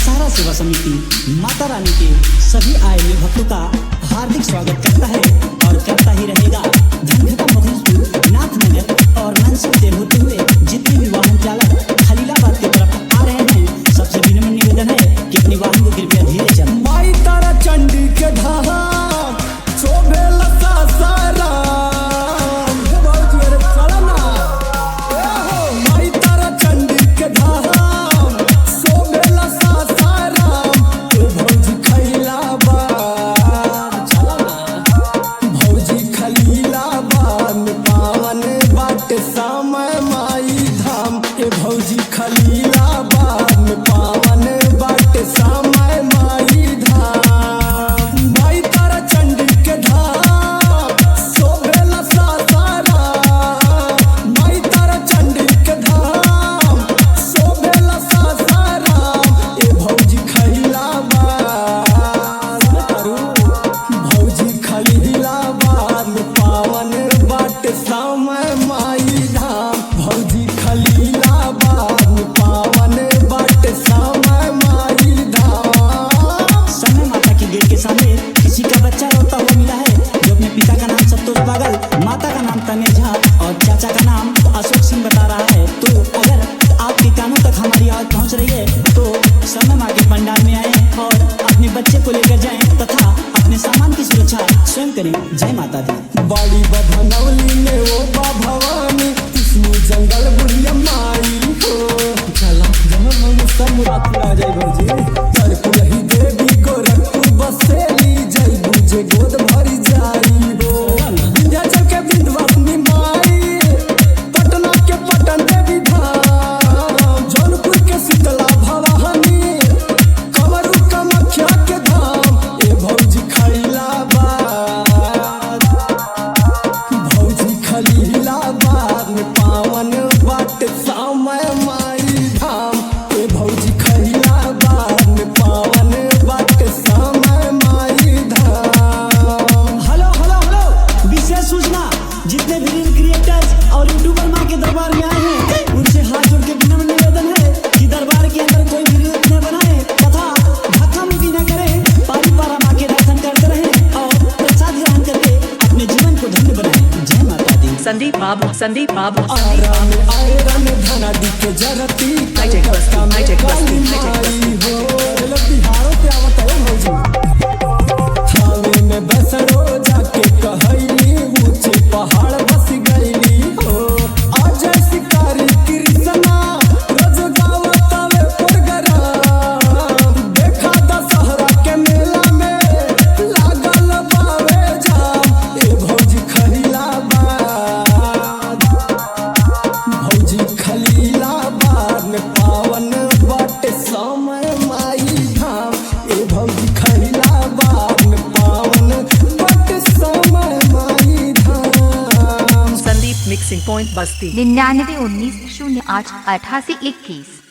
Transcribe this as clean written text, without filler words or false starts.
दशहरा सेवा समिति माता रानी के सभी आए हुए भक्तों का हार्दिक स्वागत करता है और करता ही रहेगा। धनघटा मोहनपुर नाथनगर और मनसुख तेल होते हुए जितने भी वाहन चालक खलीलाबाद की तरफ आ रहे हैं, सबसे विनम्र निवेदन है कि अपनी वाहन को कृपया धीरे चलाएं। माई तारा चंडी के धाम शोभे लता सारा माई तारा चंडी के धाम शोभे लता सारा भौजी खलीलाबाद में पावन बाटे समय माई धाम ए भौजी खलीलाबाद में पावन बाटे समय माई धाम। माई तारा चंडी के धाम शोभेला सारा माई तारा चंडी के धाम शोभेला सारा ए भौजी खलीलाबाद भौजी खलीलाबाद में पावन बाटे समय माई धाम भौजी खलीलाबाद में पावन बाटे समय माई धाम। समय माता की गेट के सामने किसी का बच्चा रोता हुआ मिला है जो अपने पिता का नाम संतोष पागल, माता का नाम तनेज झा और चाचा का नाम अशोक सिंह बता रहा है। तो अगर आपके कानों तक हमारी आवाज पहुंच रही है तो समय माँ के पंडाल में आए और अपने बच्चे को लेकर जाएं तथा अपने सामान की सुरक्षा स्वयं करें। जय माता दी। बाड़ी बभनौली में वो बा भवानी इसमें जंगल बुढ़िया माई हो चला जहाँ सब मुराद आ जाए भौजी सरपुरही देवी गोरखपुर बसेली जय बुझे गोद भरी जाई हो विंध्याचल के विंध्यवासिनी माई पटना के पटन देवी धाम जौनपुर के शीतला भवानी कमरू कामाख्या के धाम ए भौजी खलीलाबाद भौजी खलीलाबाद में पावन बाटे समय माई धाम ए भौजी खलीलाबाद में पावन बाटे समय माई धाम। हेलो हेलो हेलो, विशेष सूचना, जितने भी रील क्रिएटर्स और यूट्यूबर माँ के दरबार में आए हैं उनसे हाथ जोड़ के विनम्र निवेदन है कि दरबार के अंदर कोई भी रील न बनाए तथा धक्का मुक्की न करे, पारी पारा माँ के दर्शन करते रहे और प्रसाद ग्रहण करके अपने जीवन को धन्य बनाए। जय माता दी। संदीप बाबू आराम आयरन धना दी के जरती हाईटेक बस्ती, हाईटेक बस्ती, माई हो बिहारों पे आवत है भौजी थावे में बसरो जाके कहैली ऊंचे पहाड़ बस गईली हो आज शिकारी कृष्णा रोज गावतावे प्रोग्राम देखा दशहरा के मेला में लागल बावे जाम ए भौजी खलीलाबाद भौजी खलीलाबाद में पावन बाटे समय माई धाम ए भौजी खलीलाबाद में पावन बाटे समय माई धाम। संदीप मिक्सिंग पॉइंट बस्ती 99 19 08 88 21।